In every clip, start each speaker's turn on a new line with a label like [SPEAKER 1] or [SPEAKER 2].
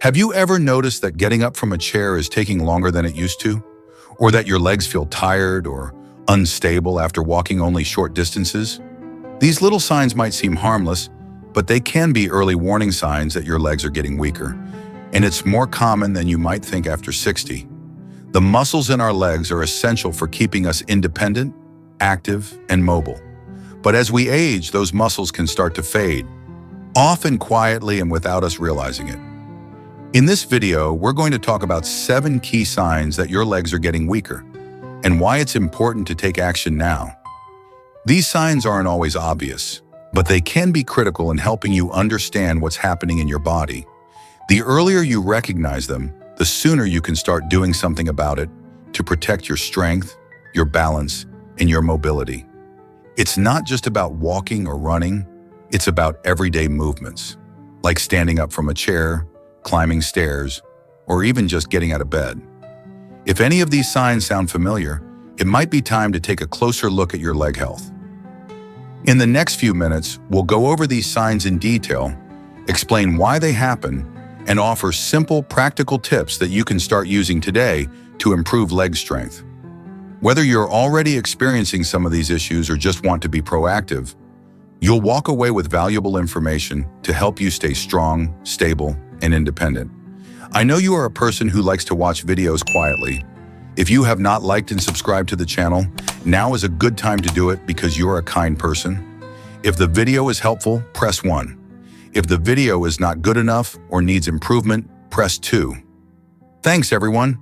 [SPEAKER 1] Have you ever noticed that getting up from a chair is taking longer than it used to? Or that your legs feel tired or unstable after walking only short distances? These little signs might seem harmless, but they can be early warning signs that your legs are getting weaker. And it's more common than you might think after 60. The muscles in our legs are essential for keeping us independent, active, and mobile. But as we age, those muscles can start to fade, often quietly and without us realizing it. In this video, we're going to talk about 7 key signs that your legs are getting weaker and why it's important to take action now. These signs aren't always obvious, but they can be critical in helping you understand what's happening in your body. The earlier you recognize them, the sooner you can start doing something about it to protect your strength, your balance, and your mobility. It's not just about walking or running, it's about everyday movements, like standing up from a chair, climbing stairs, or even just getting out of bed. If any of these signs sound familiar, it might be time to take a closer look at your leg health. In the next few minutes, we'll go over these signs in detail, explain why they happen, and offer simple, practical tips that you can start using today to improve leg strength. Whether you're already experiencing some of these issues or just want to be proactive, you'll walk away with valuable information to help you stay strong, stable, and independent. I know you are a person who likes to watch videos quietly. If you have not liked and subscribed to the channel, now is a good time to do it because you're a kind person. If the video is helpful, press 1. If the video is not good enough or needs improvement, press 2. Thanks, everyone.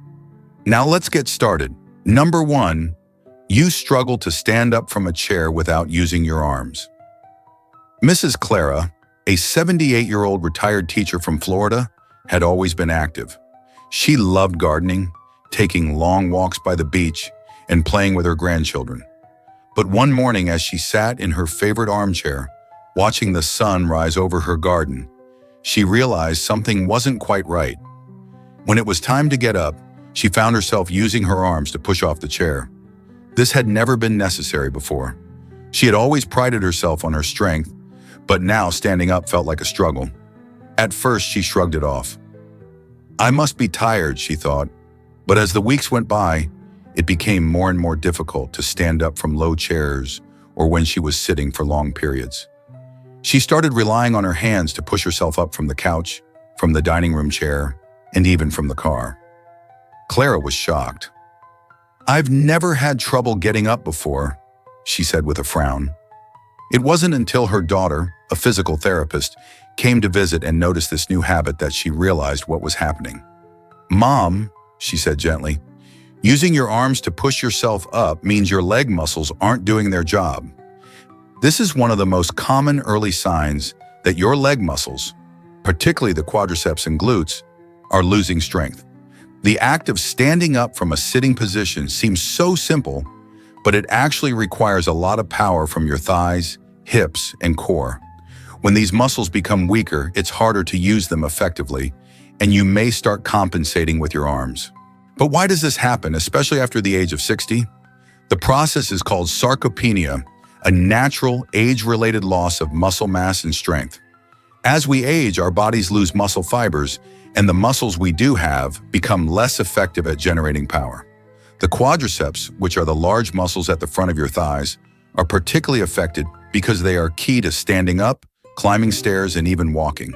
[SPEAKER 1] Now let's get started. Number 1, you struggle to stand up from a chair without using your arms. Mrs. Clara, a 78-year-old retired teacher from Florida, had always been active. She loved gardening, taking long walks by the beach, and playing with her grandchildren. But one morning, as she sat in her favorite armchair, watching the sun rise over her garden, she realized something wasn't quite right. When it was time to get up, she found herself using her arms to push off the chair. This had never been necessary before. She had always prided herself on her strength, but now standing up felt like a struggle. At first, she shrugged it off. I must be tired, she thought. But as the weeks went by, it became more and more difficult to stand up from low chairs or when she was sitting for long periods. She started relying on her hands to push herself up from the couch, from the dining room chair, and even from the car. Clara was shocked. I've never had trouble getting up before, she said with a frown. It wasn't until her daughter, a physical therapist, came to visit and noticed this new habit that she realized what was happening. Mom, she said gently, using your arms to push yourself up means your leg muscles aren't doing their job. This is one of the most common early signs that your leg muscles, particularly the quadriceps and glutes, are losing strength. The act of standing up from a sitting position seems so simple, but it actually requires a lot of power from your thighs, hips, and core. When these muscles become weaker, it's harder to use them effectively, and you may start compensating with your arms. But why does this happen, especially after the age of 60? The process is called sarcopenia, a natural, age-related loss of muscle mass and strength. As we age, our bodies lose muscle fibers, and the muscles we do have become less effective at generating power. The quadriceps, which are the large muscles at the front of your thighs, are particularly affected because they are key to standing up, climbing stairs, and even walking.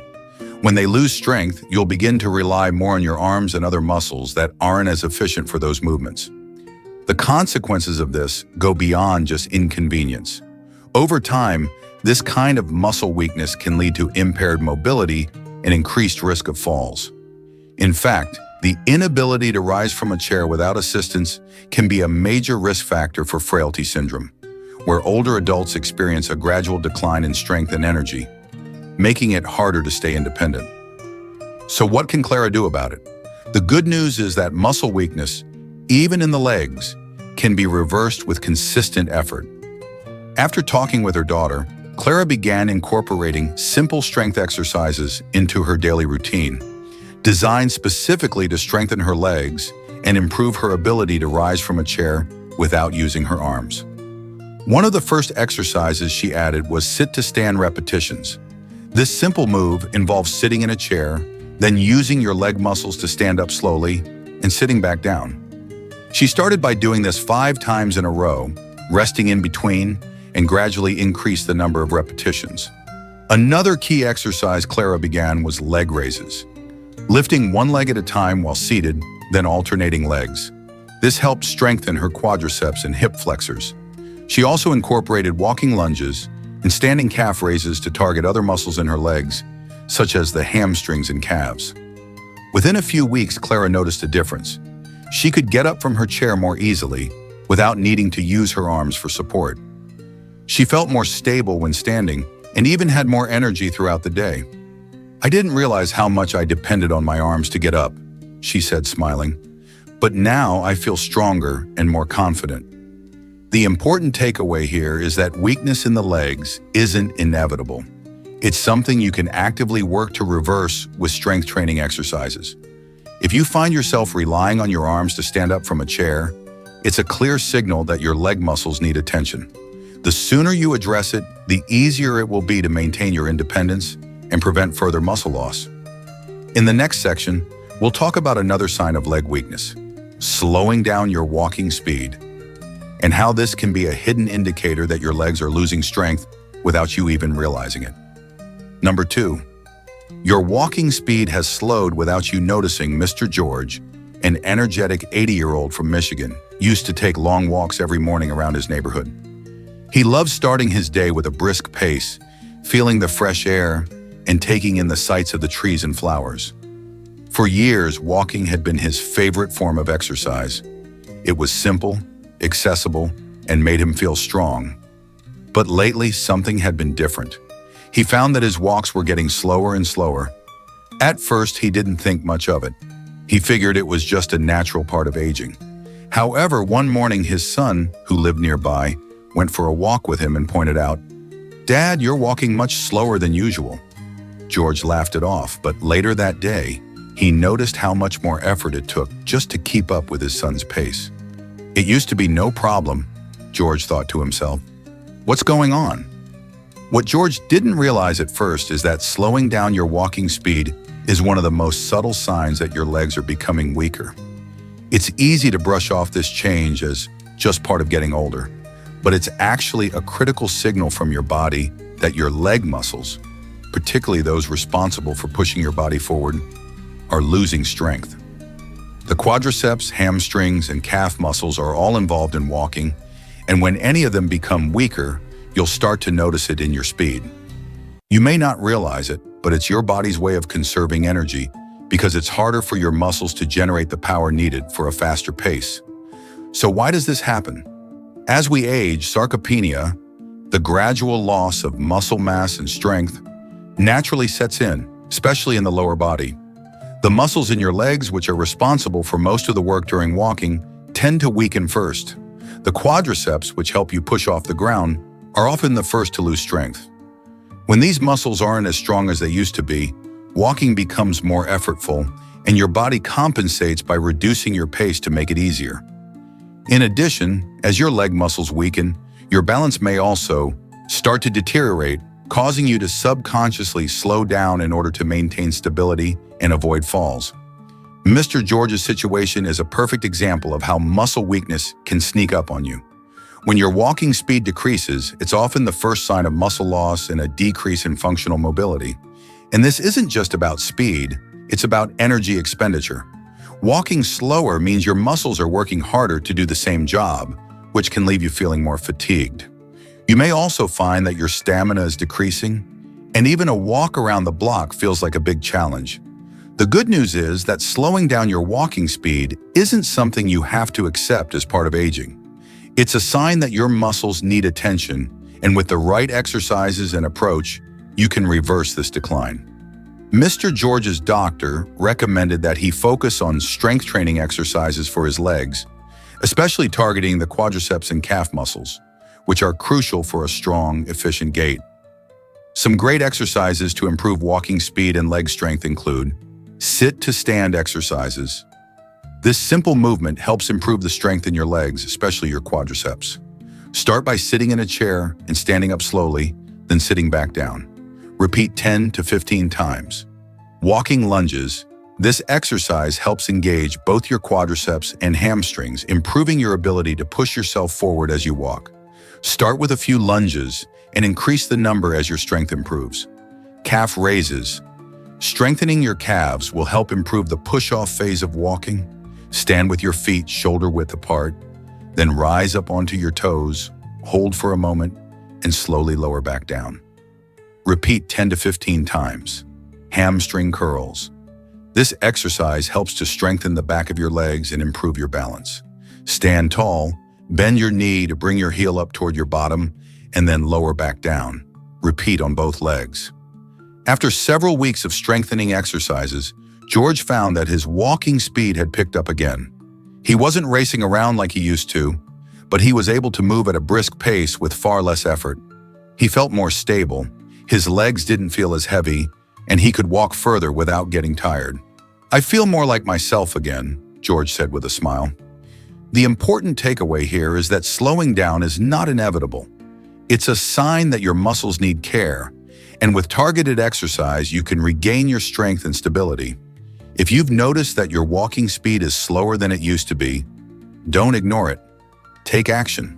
[SPEAKER 1] When they lose strength, you'll begin to rely more on your arms and other muscles that aren't as efficient for those movements. The consequences of this go beyond just inconvenience. Over time, this kind of muscle weakness can lead to impaired mobility and increased risk of falls. In fact, the inability to rise from a chair without assistance can be a major risk factor for frailty syndrome, where older adults experience a gradual decline in strength and energy, making it harder to stay independent. So what can Clara do about it? The good news is that muscle weakness, even in the legs, can be reversed with consistent effort. After talking with her daughter, Clara began incorporating simple strength exercises into her daily routine, designed specifically to strengthen her legs and improve her ability to rise from a chair without using her arms. One of the first exercises she added was sit-to-stand repetitions. This simple move involves sitting in a chair, then using your leg muscles to stand up slowly and sitting back down. She started by doing this 5 times in a row, resting in between, and gradually increased the number of repetitions. Another key exercise Clara began was leg raises, lifting one leg at a time while seated, then alternating legs. This helped strengthen her quadriceps and hip flexors. She also incorporated walking lunges and standing calf raises to target other muscles in her legs, such as the hamstrings and calves. Within a few weeks, Clara noticed a difference. She could get up from her chair more easily without needing to use her arms for support. She felt more stable when standing and even had more energy throughout the day. "I didn't realize how much I depended on my arms to get up," she said, smiling. "But now I feel stronger and more confident." The important takeaway here is that weakness in the legs isn't inevitable. It's something you can actively work to reverse with strength training exercises. If you find yourself relying on your arms to stand up from a chair, it's a clear signal that your leg muscles need attention. The sooner you address it, the easier it will be to maintain your independence and prevent further muscle loss. In the next section, we'll talk about another sign of leg weakness, slowing down your walking speed, and how this can be a hidden indicator that your legs are losing strength without you even realizing it. Number 2, your walking speed has slowed without you noticing. Mr. George, an energetic 80-year-old from Michigan, used to take long walks every morning around his neighborhood. He loved starting his day with a brisk pace, feeling the fresh air, and taking in the sights of the trees and flowers. For years, walking had been his favorite form of exercise. It was simple, accessible, and made him feel strong. But lately, something had been different. He found that his walks were getting slower and slower. At first, he didn't think much of it. He figured it was just a natural part of aging. However, one morning, his son, who lived nearby, went for a walk with him and pointed out, "Dad, you're walking much slower than usual." George laughed it off, but later that day, he noticed how much more effort it took just to keep up with his son's pace. "It used to be no problem," George thought to himself. "What's going on?" What George didn't realize at first is that slowing down your walking speed is one of the most subtle signs that your legs are becoming weaker. It's easy to brush off this change as just part of getting older, but it's actually a critical signal from your body that your leg muscles, particularly those responsible for pushing your body forward, are losing strength. The quadriceps, hamstrings, and calf muscles are all involved in walking, and when any of them become weaker, you'll start to notice it in your speed. You may not realize it, but it's your body's way of conserving energy because it's harder for your muscles to generate the power needed for a faster pace. So why does this happen? As we age, sarcopenia, the gradual loss of muscle mass and strength, naturally sets in, especially in the lower body. The muscles in your legs, which are responsible for most of the work during walking, tend to weaken first. The quadriceps, which help you push off the ground, are often the first to lose strength. When these muscles aren't as strong as they used to be, walking becomes more effortful, and your body compensates by reducing your pace to make it easier. In addition, as your leg muscles weaken, your balance may also start to deteriorate, causing you to subconsciously slow down in order to maintain stability and avoid falls. Mr. George's situation is a perfect example of how muscle weakness can sneak up on you. When your walking speed decreases, it's often the first sign of muscle loss and a decrease in functional mobility. And this isn't just about speed, it's about energy expenditure. Walking slower means your muscles are working harder to do the same job, which can leave you feeling more fatigued. You may also find that your stamina is decreasing, and even a walk around the block feels like a big challenge. The good news is that slowing down your walking speed isn't something you have to accept as part of aging. It's a sign that your muscles need attention, and with the right exercises and approach, you can reverse this decline. Mr. George's doctor recommended that he focus on strength training exercises for his legs, especially targeting the quadriceps and calf muscles, which are crucial for a strong, efficient gait. Some great exercises to improve walking speed and leg strength include sit-to-stand exercises. This simple movement helps improve the strength in your legs, especially your quadriceps. Start by sitting in a chair and standing up slowly, then sitting back down. Repeat 10 to 15 times. Walking lunges. This exercise helps engage both your quadriceps and hamstrings, improving your ability to push yourself forward as you walk. Start with a few lunges and increase the number as your strength improves. Calf raises. Strengthening your calves will help improve the push-off phase of walking. Stand with your feet shoulder-width apart, then rise up onto your toes, hold for a moment, and slowly lower back down. Repeat 10 to 15 times. Hamstring curls. This exercise helps to strengthen the back of your legs and improve your balance. Stand tall, bend your knee to bring your heel up toward your bottom, and then lower back down. Repeat on both legs. After several weeks of strengthening exercises, George found that his walking speed had picked up again. He wasn't racing around like he used to, but he was able to move at a brisk pace with far less effort. He felt more stable, his legs didn't feel as heavy, and he could walk further without getting tired. "I feel more like myself again," George said with a smile. The important takeaway here is that slowing down is not inevitable. It's a sign that your muscles need care, and with targeted exercise, you can regain your strength and stability. If you've noticed that your walking speed is slower than it used to be, don't ignore it. Take action.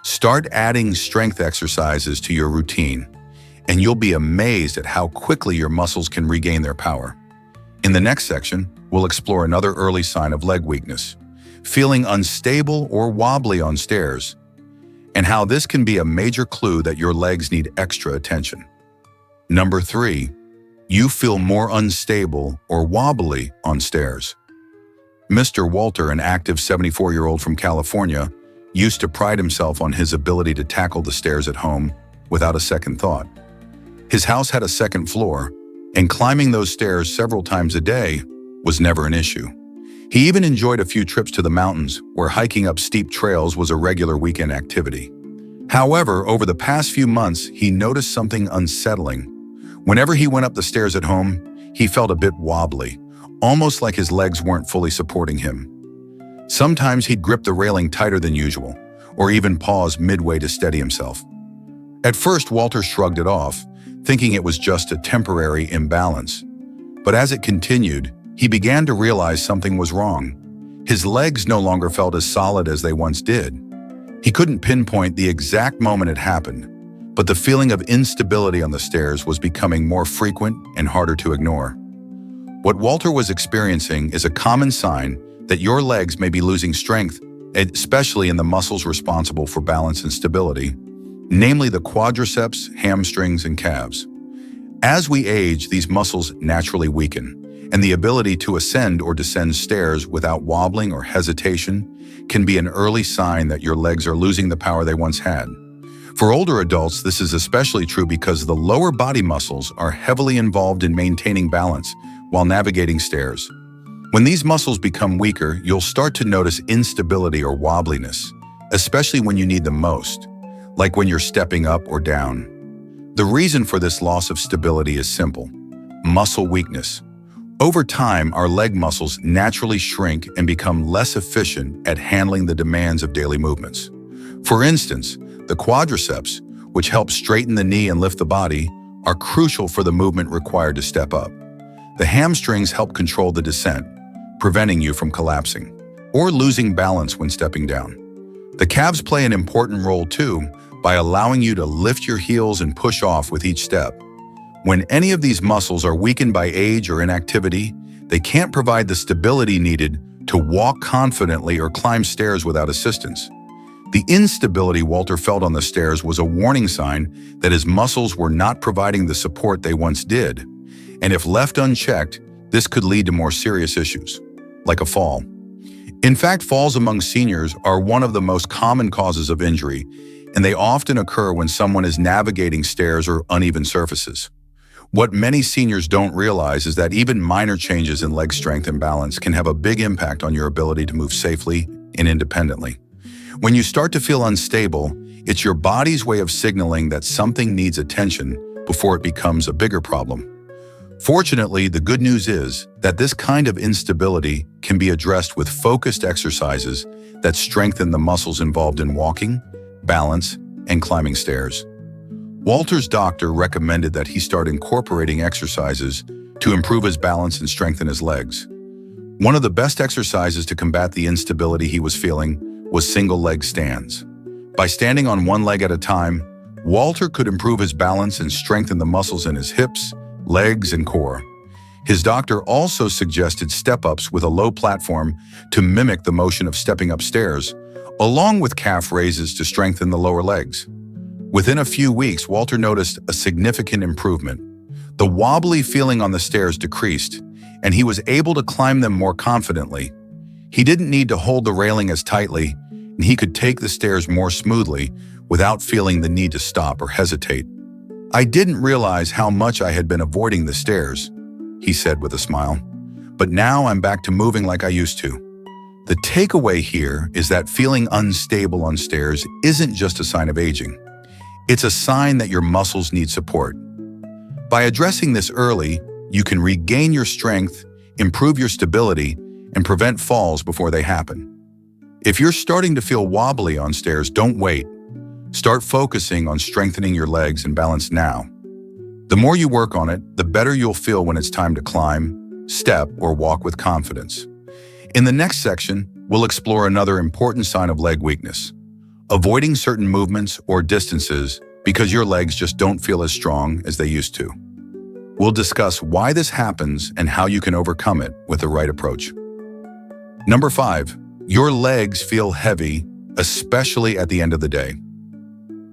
[SPEAKER 1] Start adding strength exercises to your routine, and you'll be amazed at how quickly your muscles can regain their power. In the next section, we'll explore another early sign of leg weakness, feeling unstable or wobbly on stairs, and how this can be a major clue that your legs need extra attention. Number 3, you feel more unstable or wobbly on stairs. Mr. Walter, an active 74-year-old from California, used to pride himself on his ability to tackle the stairs at home without a second thought. His house had a second floor, and climbing those stairs several times a day was never an issue. He even enjoyed a few trips to the mountains, where hiking up steep trails was a regular weekend activity. However, over the past few months, he noticed something unsettling. Whenever he went up the stairs at home, he felt a bit wobbly, almost like his legs weren't fully supporting him. Sometimes he'd grip the railing tighter than usual, or even pause midway to steady himself. At first, Walter shrugged it off, thinking it was just a temporary imbalance. But as it continued, he began to realize something was wrong. His legs no longer felt as solid as they once did. He couldn't pinpoint the exact moment it happened, but the feeling of instability on the stairs was becoming more frequent and harder to ignore. What Walter was experiencing is a common sign that your legs may be losing strength, especially in the muscles responsible for balance and stability, namely the quadriceps, hamstrings, and calves. As we age, these muscles naturally weaken, and the ability to ascend or descend stairs without wobbling or hesitation can be an early sign that your legs are losing the power they once had. For older adults, this is especially true because the lower body muscles are heavily involved in maintaining balance while navigating stairs. When these muscles become weaker, you'll start to notice instability or wobbliness, especially when you need them most, like when you're stepping up or down. The reason for this loss of stability is simple: muscle weakness. Over time, our leg muscles naturally shrink and become less efficient at handling the demands of daily movements. For instance, the quadriceps, which help straighten the knee and lift the body, are crucial for the movement required to step up. The hamstrings help control the descent, preventing you from collapsing or losing balance when stepping down. The calves play an important role too, by allowing you to lift your heels and push off with each step. When any of these muscles are weakened by age or inactivity, they can't provide the stability needed to walk confidently or climb stairs without assistance. The instability Walter felt on the stairs was a warning sign that his muscles were not providing the support they once did, and if left unchecked, this could lead to more serious issues, like a fall. In fact, falls among seniors are one of the most common causes of injury, and they often occur when someone is navigating stairs or uneven surfaces. What many seniors don't realize is that even minor changes in leg strength and balance can have a big impact on your ability to move safely and independently. When you start to feel unstable, it's your body's way of signaling that something needs attention before it becomes a bigger problem. Fortunately, the good news is that this kind of instability can be addressed with focused exercises that strengthen the muscles involved in walking, balance, and climbing stairs. Walter's doctor recommended that he start incorporating exercises to improve his balance and strengthen his legs. One of the best exercises to combat the instability he was feeling was single leg stands. By standing on one leg at a time, Walter could improve his balance and strengthen the muscles in his hips, legs, and core. His doctor also suggested step-ups with a low platform to mimic the motion of stepping upstairs, along with calf raises to strengthen the lower legs. Within a few weeks, Walter noticed a significant improvement. The wobbly feeling on the stairs decreased, and he was able to climb them more confidently. He didn't need to hold the railing as tightly, and he could take the stairs more smoothly without feeling the need to stop or hesitate. "I didn't realize how much I had been avoiding the stairs," he said with a smile. "But now I'm back to moving like I used to." The takeaway here is that feeling unstable on stairs isn't just a sign of aging. It's a sign that your muscles need support. By addressing this early, you can regain your strength, improve your stability, and prevent falls before they happen. If you're starting to feel wobbly on stairs, don't wait. Start focusing on strengthening your legs and balance now. The more you work on it, the better you'll feel when it's time to climb, step, or walk with confidence. In the next section, we'll explore another important sign of leg weakness: avoiding certain movements or distances because your legs just don't feel as strong as they used to. We'll discuss why this happens and how you can overcome it with the right approach. Number 5, your legs feel heavy, especially at the end of the day.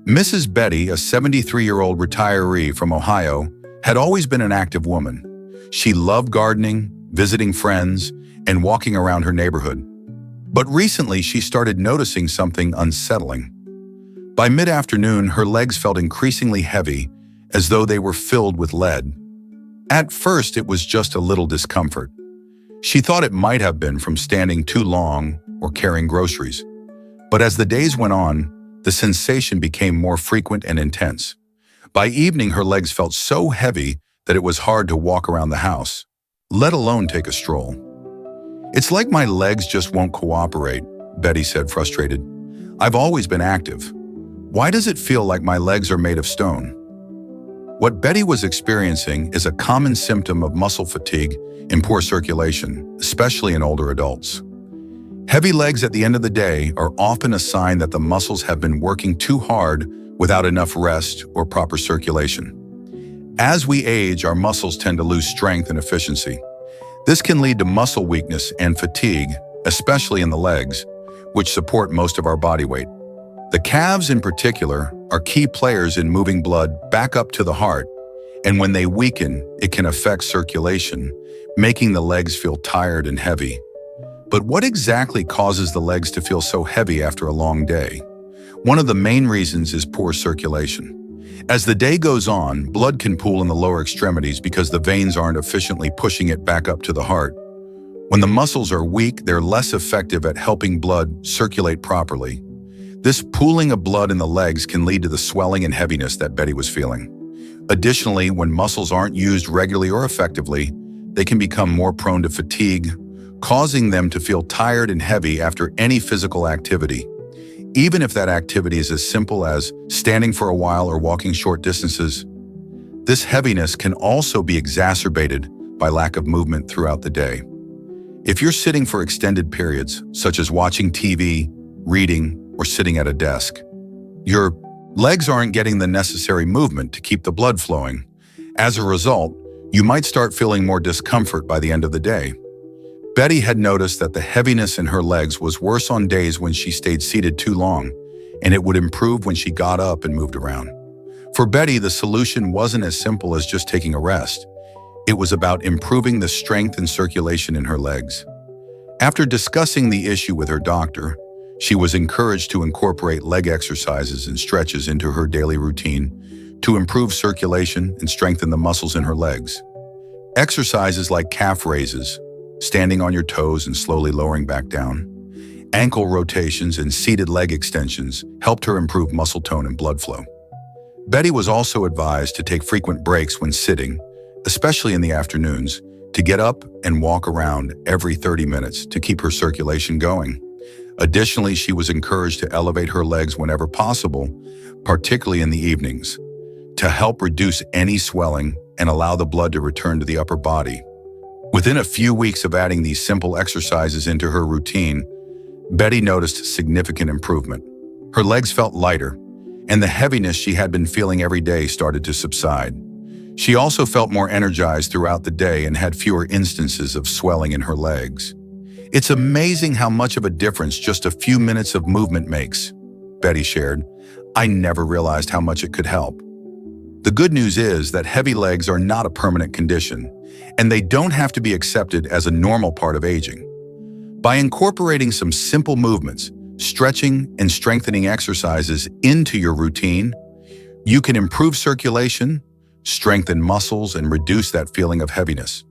[SPEAKER 1] Mrs. Betty, a 73-year-old retiree from Ohio, had always been an active woman. She loved gardening, visiting friends, and walking around her neighborhood. But recently, she started noticing something unsettling. By mid-afternoon, her legs felt increasingly heavy, as though they were filled with lead. At first, it was just a little discomfort. She thought it might have been from standing too long or carrying groceries. But as the days went on, the sensation became more frequent and intense. By evening, her legs felt so heavy that it was hard to walk around the house, let alone take a stroll. "It's like my legs just won't cooperate," Betty said, frustrated. "I've always been active. Why does it feel like my legs are made of stone?" What Betty was experiencing is a common symptom of muscle fatigue and poor circulation, especially in older adults. Heavy legs at the end of the day are often a sign that the muscles have been working too hard without enough rest or proper circulation. As we age, our muscles tend to lose strength and efficiency. This can lead to muscle weakness and fatigue, especially in the legs, which support most of our body weight. The calves, in particular, are key players in moving blood back up to the heart, and when they weaken, it can affect circulation, making the legs feel tired and heavy. But what exactly causes the legs to feel so heavy after a long day? One of the main reasons is poor circulation. As the day goes on, blood can pool in the lower extremities because the veins aren't efficiently pushing it back up to the heart. When the muscles are weak, they're less effective at helping blood circulate properly. This pooling of blood in the legs can lead to the swelling and heaviness that Betty was feeling. Additionally, when muscles aren't used regularly or effectively, they can become more prone to fatigue, causing them to feel tired and heavy after any physical activity. Even if that activity is as simple as standing for a while or walking short distances, this heaviness can also be exacerbated by lack of movement throughout the day. If you're sitting for extended periods, such as watching TV, reading, or sitting at a desk, your legs aren't getting the necessary movement to keep the blood flowing. As a result, you might start feeling more discomfort by the end of the day. Betty had noticed that the heaviness in her legs was worse on days when she stayed seated too long, and it would improve when she got up and moved around. For Betty, the solution wasn't as simple as just taking a rest. It was about improving the strength and circulation in her legs. After discussing the issue with her doctor, she was encouraged to incorporate leg exercises and stretches into her daily routine to improve circulation and strengthen the muscles in her legs. Exercises like calf raises, standing on your toes and slowly lowering back down, ankle rotations, and seated leg extensions helped her improve muscle tone and blood flow. Betty was also advised to take frequent breaks when sitting, especially in the afternoons, to get up and walk around every 30 minutes to keep her circulation going. Additionally, she was encouraged to elevate her legs whenever possible, particularly in the evenings, to help reduce any swelling and allow the blood to return to the upper body. Within a few weeks of adding these simple exercises into her routine, Betty noticed significant improvement. Her legs felt lighter, and the heaviness she had been feeling every day started to subside. She also felt more energized throughout the day and had fewer instances of swelling in her legs. "It's amazing how much of a difference just a few minutes of movement makes," Betty shared. "I never realized how much it could help." The good news is that heavy legs are not a permanent condition, and they don't have to be accepted as a normal part of aging. By incorporating some simple movements, stretching and strengthening exercises into your routine, you can improve circulation, strengthen muscles, and reduce that feeling of heaviness.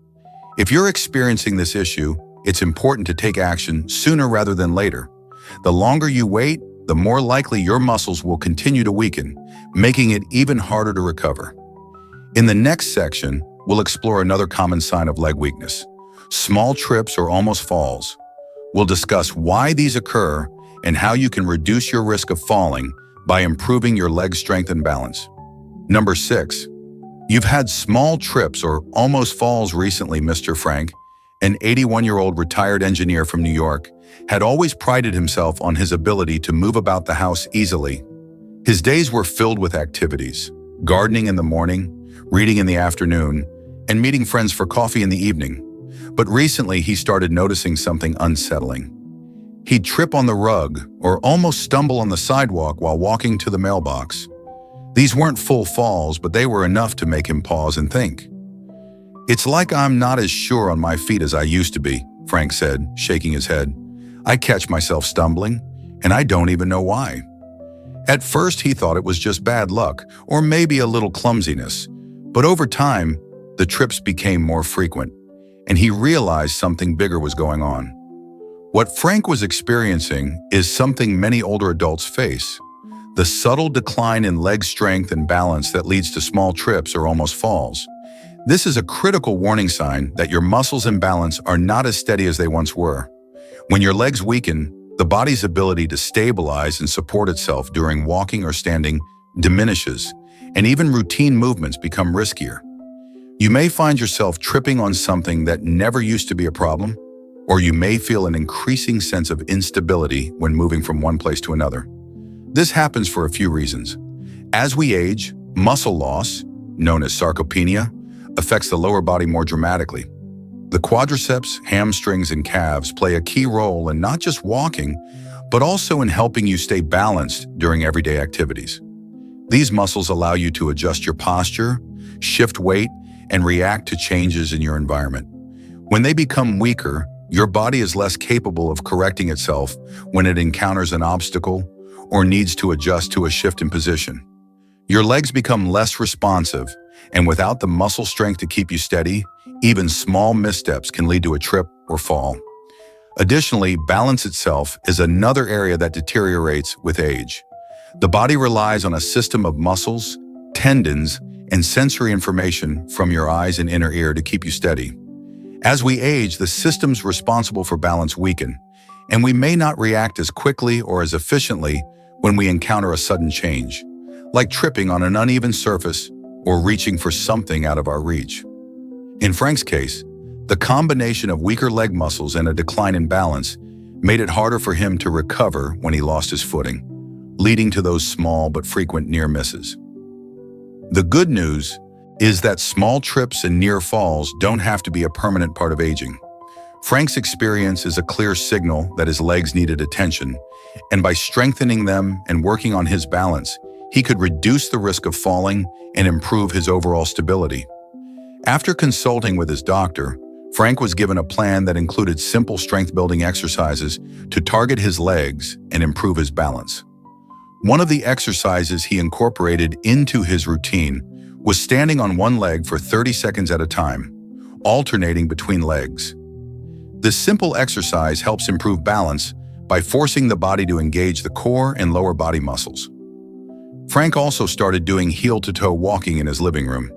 [SPEAKER 1] If you're experiencing this issue, it's important to take action sooner rather than later. The longer you wait, the more likely your muscles will continue to weaken, making it even harder to recover. In the next section, we'll explore another common sign of leg weakness: small trips or almost falls. We'll discuss why these occur and how you can reduce your risk of falling by improving your leg strength and balance. Number 6. You've had small trips or almost falls recently, Mr. Frank, an 81-year-old retired engineer from New York, had always prided himself on his ability to move about the house easily. His days were filled with activities: gardening in the morning, reading in the afternoon, and meeting friends for coffee in the evening. But recently he started noticing something unsettling. He'd trip on the rug or almost stumble on the sidewalk while walking to the mailbox. These weren't full falls, but they were enough to make him pause and think. "It's like I'm not as sure on my feet as I used to be," Frank said, shaking his head. "I catch myself stumbling, and I don't even know why." At first, he thought it was just bad luck, or maybe a little clumsiness. But over time, the trips became more frequent, and he realized something bigger was going on. What Frank was experiencing is something many older adults face: the subtle decline in leg strength and balance that leads to small trips or almost falls. This is a critical warning sign that your muscles and balance are not as steady as they once were. When your legs weaken, the body's ability to stabilize and support itself during walking or standing diminishes, and even routine movements become riskier. You may find yourself tripping on something that never used to be a problem, or you may feel an increasing sense of instability when moving from one place to another. This happens for a few reasons. As we age, muscle loss, known as sarcopenia, affects the lower body more dramatically. The quadriceps, hamstrings, and calves play a key role in not just walking, but also in helping you stay balanced during everyday activities. These muscles allow you to adjust your posture, shift weight, and react to changes in your environment. When they become weaker, your body is less capable of correcting itself when it encounters an obstacle or needs to adjust to a shift in position. Your legs become less responsive, and without the muscle strength to keep you steady, even small missteps can lead to a trip or fall. Additionally, balance itself is another area that deteriorates with age. The body relies on a system of muscles, tendons, and sensory information from your eyes and inner ear to keep you steady. As we age, the systems responsible for balance weaken, and we may not react as quickly or as efficiently when we encounter a sudden change, like tripping on an uneven surface or reaching for something out of our reach. In Frank's case, the combination of weaker leg muscles and a decline in balance made it harder for him to recover when he lost his footing, leading to those small but frequent near misses. The good news is that small trips and near falls don't have to be a permanent part of aging. Frank's experience is a clear signal that his legs needed attention, and by strengthening them and working on his balance, he could reduce the risk of falling and improve his overall stability. After consulting with his doctor, Frank was given a plan that included simple strength-building exercises to target his legs and improve his balance. One of the exercises he incorporated into his routine was standing on one leg for 30 seconds at a time, alternating between legs. This simple exercise helps improve balance by forcing the body to engage the core and lower body muscles. Frank also started doing heel-to-toe walking in his living room,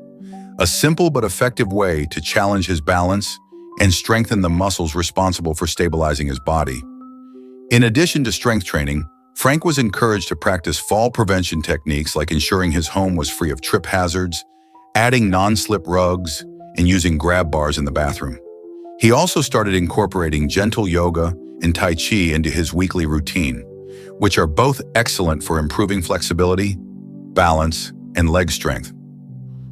[SPEAKER 1] a simple but effective way to challenge his balance and strengthen the muscles responsible for stabilizing his body. In addition to strength training, Frank was encouraged to practice fall prevention techniques like ensuring his home was free of trip hazards, adding non-slip rugs, and using grab bars in the bathroom. He also started incorporating gentle yoga and Tai Chi into his weekly routine, which are both excellent for improving flexibility, balance, and leg strength.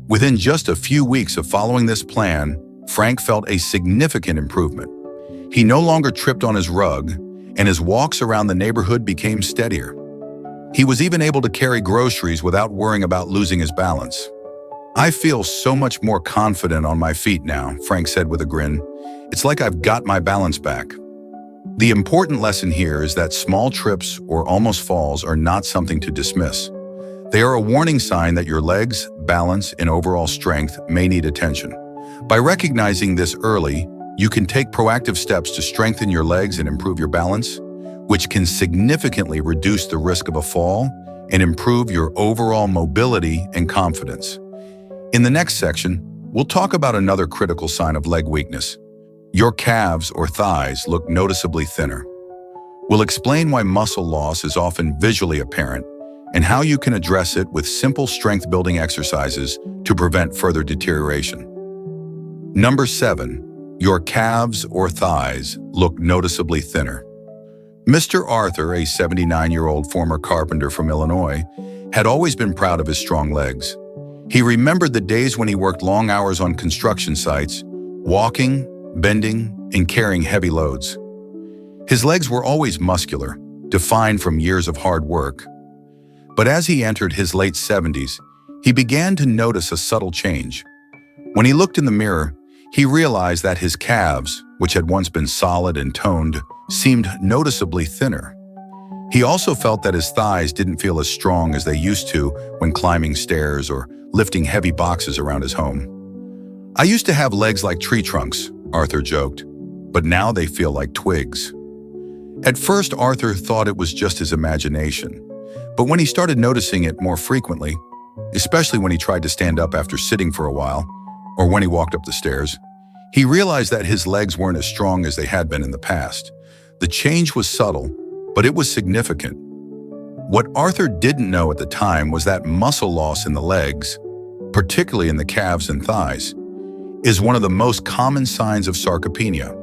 [SPEAKER 1] Within just a few weeks of following this plan, Frank felt a significant improvement. He no longer tripped on his rug, and his walks around the neighborhood became steadier. He was even able to carry groceries without worrying about losing his balance. "I feel so much more confident on my feet now," Frank said with a grin. "It's like I've got my balance back." The important lesson here is that small trips or almost falls are not something to dismiss. They are a warning sign that your legs, balance, and overall strength may need attention. By recognizing this early, you can take proactive steps to strengthen your legs and improve your balance, which can significantly reduce the risk of a fall and improve your overall mobility and confidence. In the next section, we'll talk about another critical sign of leg weakness. Your calves or thighs look noticeably thinner. We'll explain why muscle loss is often visually apparent and how you can address it with simple strength-building exercises to prevent further deterioration. Number 7. Your calves or thighs look noticeably thinner. Mr. Arthur, a 79-year-old former carpenter from Illinois, had always been proud of his strong legs. He remembered the days when he worked long hours on construction sites, walking, bending, and carrying heavy loads. His legs were always muscular, defined from years of hard work. But as he entered his late 70s, he began to notice a subtle change. When he looked in the mirror, he realized that his calves, which had once been solid and toned, seemed noticeably thinner. He also felt that his thighs didn't feel as strong as they used to when climbing stairs or lifting heavy boxes around his home. "I used to have legs like tree trunks," Arthur joked, "but now they feel like twigs." At first, Arthur thought it was just his imagination, but when he started noticing it more frequently, especially when he tried to stand up after sitting for a while, or when he walked up the stairs, he realized that his legs weren't as strong as they had been in the past. The change was subtle, but it was significant. What Arthur didn't know at the time was that muscle loss in the legs, particularly in the calves and thighs, is one of the most common signs of sarcopenia,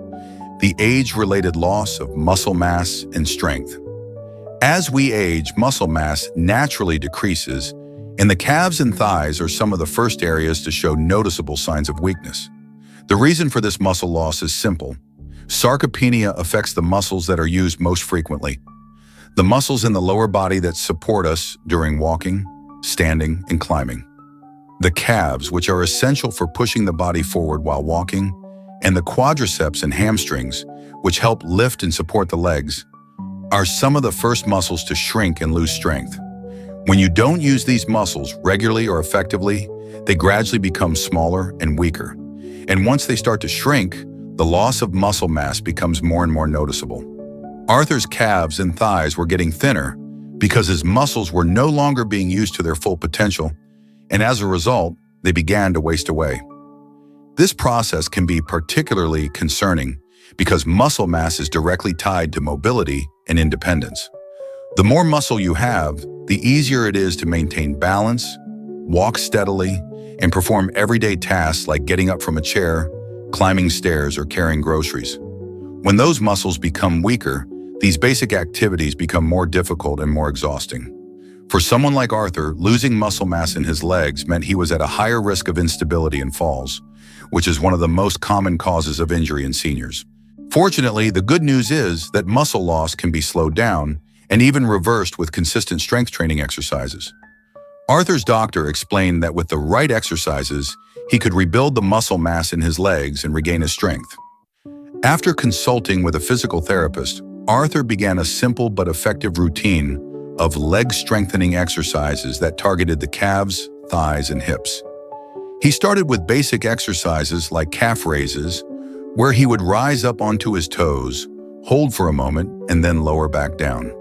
[SPEAKER 1] the age-related loss of muscle mass and strength. As we age, muscle mass naturally decreases, and the calves and thighs are some of the first areas to show noticeable signs of weakness. The reason for this muscle loss is simple. Sarcopenia affects the muscles that are used most frequently, the muscles in the lower body that support us during walking, standing, and climbing. The calves, which are essential for pushing the body forward while walking, and the quadriceps and hamstrings, which help lift and support the legs, are some of the first muscles to shrink and lose strength. When you don't use these muscles regularly or effectively, they gradually become smaller and weaker. And once they start to shrink, the loss of muscle mass becomes more and more noticeable. Arthur's calves and thighs were getting thinner because his muscles were no longer being used to their full potential, and as a result, they began to waste away. This process can be particularly concerning because muscle mass is directly tied to mobility and independence. The more muscle you have, the easier it is to maintain balance, walk steadily, and perform everyday tasks like getting up from a chair, climbing stairs, or carrying groceries. When those muscles become weaker, these basic activities become more difficult and more exhausting. For someone like Arthur, losing muscle mass in his legs meant he was at a higher risk of instability and falls, which is one of the most common causes of injury in seniors. Fortunately, the good news is that muscle loss can be slowed down and even reversed with consistent strength training exercises. Arthur's doctor explained that with the right exercises, he could rebuild the muscle mass in his legs and regain his strength. After consulting with a physical therapist, Arthur began a simple but effective routine of leg strengthening exercises that targeted the calves, thighs, and hips. He started with basic exercises like calf raises, where he would rise up onto his toes, hold for a moment, and then lower back down.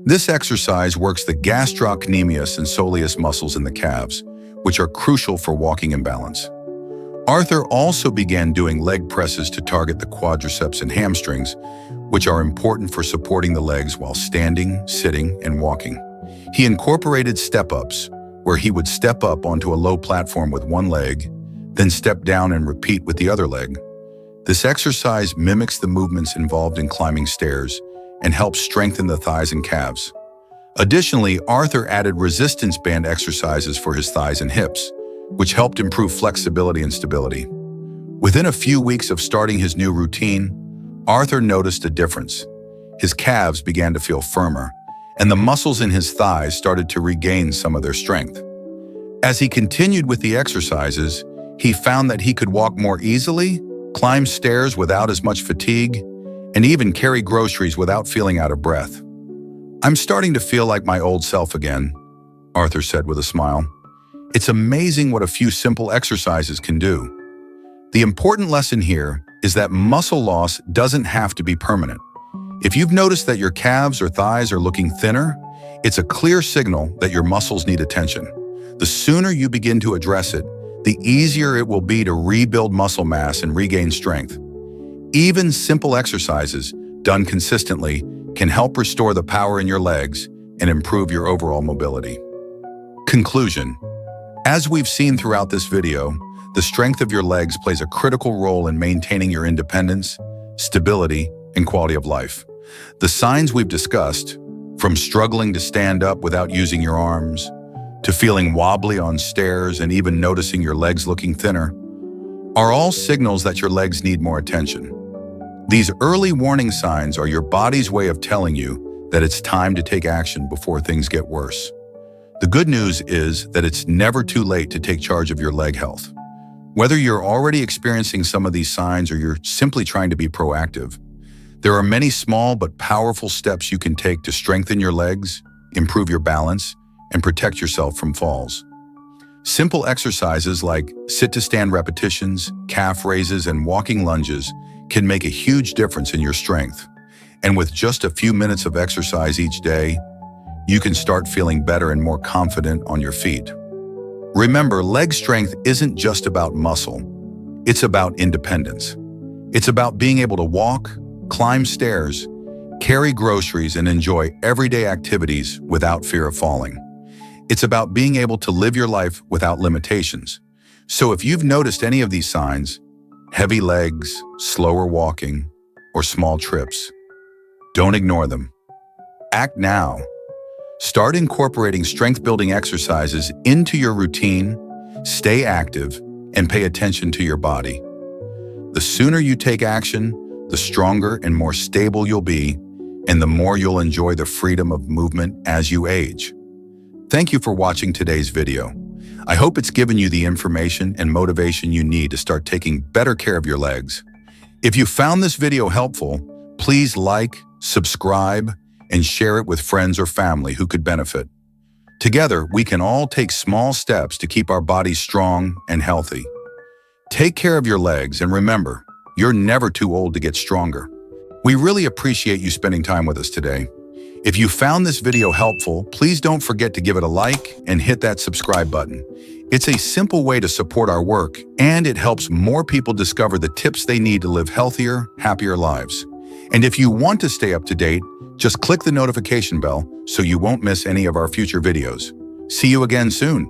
[SPEAKER 1] This exercise works the gastrocnemius and soleus muscles in the calves, which are crucial for walking in balance. Arthur also began doing leg presses to target the quadriceps and hamstrings, which are important for supporting the legs while standing, sitting, and walking. He incorporated step-ups, where he would step up onto a low platform with one leg, then step down and repeat with the other leg. This exercise mimics the movements involved in climbing stairs and helps strengthen the thighs and calves. Additionally, Arthur added resistance band exercises for his thighs and hips, which helped improve flexibility and stability. Within a few weeks of starting his new routine, Arthur noticed a difference. His calves began to feel firmer, and the muscles in his thighs started to regain some of their strength. As he continued with the exercises, he found that he could walk more easily, climb stairs without as much fatigue, and even carry groceries without feeling out of breath. "I'm starting to feel like my old self again," Arthur said with a smile. It's amazing what a few simple exercises can do. The important lesson here is that muscle loss doesn't have to be permanent. If you've noticed that your calves or thighs are looking thinner, it's a clear signal that your muscles need attention. The sooner you begin to address it, the easier it will be to rebuild muscle mass and regain strength. Even simple exercises, done consistently, can help restore the power in your legs and improve your overall mobility. Conclusion. As we've seen throughout this video, the strength of your legs plays a critical role in maintaining your independence, stability, and quality of life. The signs we've discussed, from struggling to stand up without using your arms, to feeling wobbly on stairs and even noticing your legs looking thinner, are all signals that your legs need more attention. These early warning signs are your body's way of telling you that it's time to take action before things get worse. The good news is that it's never too late to take charge of your leg health. Whether you're already experiencing some of these signs or you're simply trying to be proactive, there are many small but powerful steps you can take to strengthen your legs, improve your balance, and protect yourself from falls. Simple exercises like sit-to-stand repetitions, calf raises, and walking lunges can make a huge difference in your strength. And with just a few minutes of exercise each day, you can start feeling better and more confident on your feet. Remember, leg strength isn't just about muscle. It's about independence. It's about being able to walk, climb stairs, carry groceries, and enjoy everyday activities without fear of falling. It's about being able to live your life without limitations. So if you've noticed any of these signs, heavy legs, slower walking, or small trips, don't ignore them. Act now. Start incorporating strength-building exercises into your routine, stay active, and pay attention to your body. The sooner you take action, the stronger and more stable you'll be, and the more you'll enjoy the freedom of movement as you age. Thank you for watching today's video. I hope it's given you the information and motivation you need to start taking better care of your legs. If you found this video helpful, please like, subscribe, and share it with friends or family who could benefit. Together, we can all take small steps to keep our bodies strong and healthy. Take care of your legs, and remember, you're never too old to get stronger. We really appreciate you spending time with us today. If you found this video helpful, please don't forget to give it a like and hit that subscribe button. It's a simple way to support our work, and it helps more people discover the tips they need to live healthier, happier lives. And if you want to stay up to date, just click the notification bell so you won't miss any of our future videos. See you again soon.